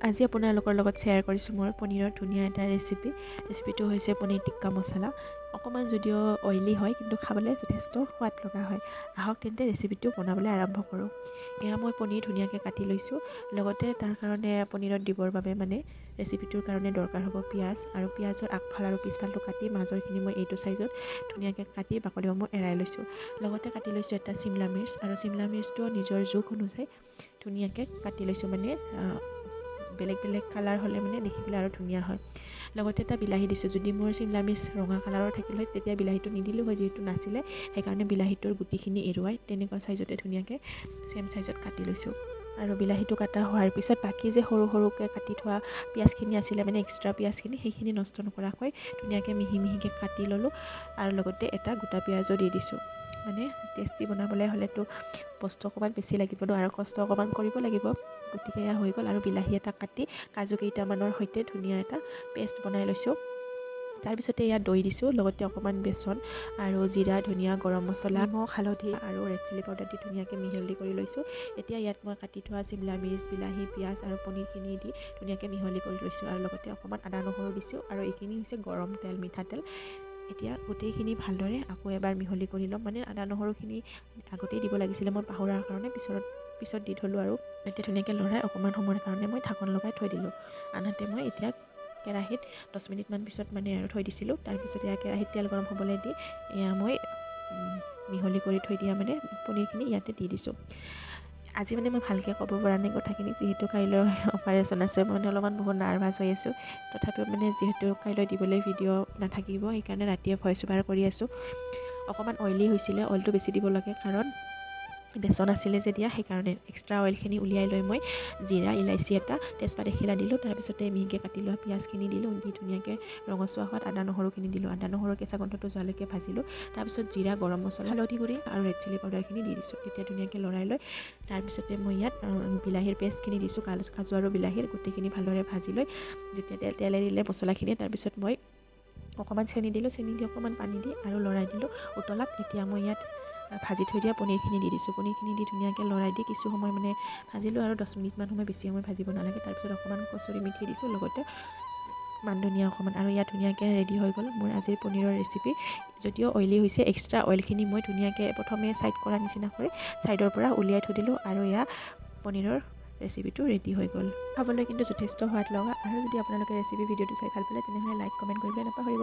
আজি আপোনালোকৰ লগত শ্বেয়াৰ কৰিছোঁ মোৰ পনীৰৰ ধুনীয়া এটা ৰেচিপিটো হৈছে পনীৰ টিক্কা মছলা। অকণমান যদিও অইলি হয় কিন্তু খাবলৈ যথেষ্ট সোৱাদ লগা হয়। আহক তেন্তে ৰেচিপিটো বনাবলৈ আৰম্ভ কৰোঁ। এয়া মই পনীৰ ধুনীয়াকৈ কাটি লৈছোঁ। লগতে তাৰ কাৰণে পনীৰত দিবৰ বাবে ৰেচিপিটোৰ কাৰণে দৰকাৰ হ'ব পিঁয়াজ, আৰু পিঁয়াজৰ আগফাল আৰু পিছফালটো কাটি মাজৰখিনি মই এইটো চাইজত ধুনীয়াকৈ কাটি বাকলিসমূহ এৰাই লৈছোঁ। লগতে কাটি লৈছোঁ এটা চিমলা মিৰ্চ, আৰু চিমলা মিৰ্চটো নিজৰ জোখ অনুযায়ী ধুনীয়াকৈ কাটি লৈছোঁ। বেলেগ বেলেগ কালাৰ হ'লে দেখিবলৈ আৰু ধুনীয়া হয়। লগতে এটা বিলাহী দিছোঁ। যদি মোৰ চিমলা মিৰ্চ ৰঙা কালাৰৰ থাকিল হয় তেতিয়া বিলাহীটো নিদিলোঁ হয়, যিহেতু নাছিলে সেইকাৰণে বিলাহীটোৰ গুটিখিনি এৰুৱাই তেনেকুৱা চাইজতে ধুনীয়াকৈ চেম চাইজত কাটি লৈছোঁ। আৰু বিলাহীটো কাটা হোৱাৰ পিছত বাকী যে সৰু সৰুকৈ কাটি থোৱা পিঁয়াজখিনি আছিলে, এক্সট্ৰা পিঁয়াজখিনি, সেইখিনি নষ্ট নকৰাকৈ ধুনীয়াকৈ মিহি মিহিকৈ কাটি ল'লোঁ। আৰু লগতে এটা গোটা পিঁয়াজো দি দিছোঁ। টেষ্টি বনাবলৈ হ'লেতো বস্তু অকণমান বেছি লাগিব ন, আৰু কষ্ট অকণমান কৰিব লাগিব। গতিকে এয়া হৈ গ'ল। আৰু বিলাহী এটা কাটি কাজু কেইটামানৰ সৈতে ধুনীয়া এটা পেষ্ট বনাই লৈছোঁ। তাৰপিছতে ইয়াত দৈ দিছোঁ, লগতে অকণমান বেচন আৰু জিৰা, ধনিয়া, গৰম মছলা, নিমখ, হালধি আৰু ৰেড চিলি পাউডাৰ দি ধুনীয়াকৈ মিহলি কৰি লৈছোঁ। এতিয়া ইয়াত মই কাটি থোৱা চিমলা মিৰ্চ, বিলাহী, পিঁয়াজ আৰু পনীৰখিনি দি ধুনীয়াকৈ মিহলি কৰি লৈছোঁ। আৰু লগতে অকণমান আদা নহৰু দিছোঁ, আৰু এইখিনি হৈছে গৰম তেল, মিঠাতেল। এতিয়া গোটেইখিনি ভালদৰে আকৌ এবাৰ মিহলি কৰি ল'ম। আদা নহৰুখিনি আগতেই দিব লাগিছিলে, মই পাহৰাৰ কাৰণে পিছত দি থ'লোঁ। আৰু এতিয়া ধুনীয়াকৈ লৰাই অকণমান সময়ৰ কাৰণে মই ঢাকন লগাই থৈ দিলোঁ। আনহাতে মই এতিয়া কেৰাহীত 10 মিনিটমান পিছত আৰু থৈ দিছিলোঁ। তাৰপিছত এয়া কেৰাহীত তেল গৰম হ'বলৈ দি এয়া মই মিহলি কৰি থৈ দিয়া পনীৰখিনি ইয়াতে দি দিছোঁ। আজি মই ভালকৈ ক'ব পৰা নাই কথাখিনি, যিহেতু কাইলৈ অপাৰেশ্যন আছে। অলপমান বহুত নাৰ্ভাছ হৈ আছোঁ। তথাপিও যিহেতু কাইলৈ দিবলৈ ভিডিঅ' নাথাকিব, সেইকাৰণে ৰাতিয়ে ভইচ অভাৰ কৰি আছোঁ। অকণমান অইলি হৈছিলে, অইলটো বেছি দিব লাগে কাৰণ বেচন আছিলে যেতিয়া, সেইকাৰণে এক্সট্ৰা অইলখিনি উলিয়াই লৈ মই জিৰা, ইলাচি এটা, তেজপাত এখিলা দিলোঁ। তাৰপিছতে মিহিকৈ কাটি লোৱা পিঁয়াজখিনি দিলোঁ, দি ধুনীয়াকৈ ৰঙচুৱা হোৱাত আদা নহৰুখিনি দিলোঁ। আদা নহৰু কেঁচা গোন্ধটো যোৱালৈকে ভাজিলোঁ। তাৰপিছত জিৰা, গৰম মছলা, হালধি গুড়ি আৰু ৰেড চিলি পাউডাৰখিনি দি দিছোঁ। এতিয়া ধুনীয়াকৈ লৰাই লৈ তাৰপিছতে মই ইয়াত বিলাহীৰ পেষ্টখিনি দিছোঁ, কাজু আৰু বিলাহীৰ গোটেইখিনি ভালদৰে ভাজি লৈ যেতিয়া তেল এৰিলে মছলাখিনিয়ে, তাৰপিছত মই অকণমান চেনি দিলোঁ, চেনি দি অকণমান পানী দি আৰু লৰাই দিলোঁ উতলাত। এতিয়া মই ইয়াত ভাজি থৈ দিয়া পনীৰখিনি দি দিছোঁ। পনীৰখিনি দি ধুনীয়াকৈ লৰাই দি কিছু সময় ভাজিলোঁ, আৰু 10 মিনিটমান সময়, বেছি সময় ভাজিব নালাগে। তাৰপিছত অকণমান কচুৰি মেথি দিছোঁ, লগতে মান ধনিয়া অকণমান, আৰু ইয়াত ধুনীয়াকৈ ৰেডি হৈ গ'ল মোৰ আজিৰ পনীৰৰ ৰেচিপি। যদিও অইলি হৈছে, এক্সট্ৰা অইলখিনি মই ধুনীয়াকৈ প্ৰথমে ছাইড কৰাৰ নিচিনা কৰি ছাইডৰ পৰা উলিয়াই থৈ দিলোঁ, আৰু এয়া পনীৰৰ ৰেচিপিটো ৰেডি হৈ গ'ল। খাবলৈ কিন্তু যথেষ্ট সোৱাদ লগা। আৰু যদি আপোনালোকে ৰেচিপি ভিডিঅ'টো চাই ভাল পালে তেনেহ'লে লাইক, কমেণ্ট কৰিবলৈ নাপাহৰিব।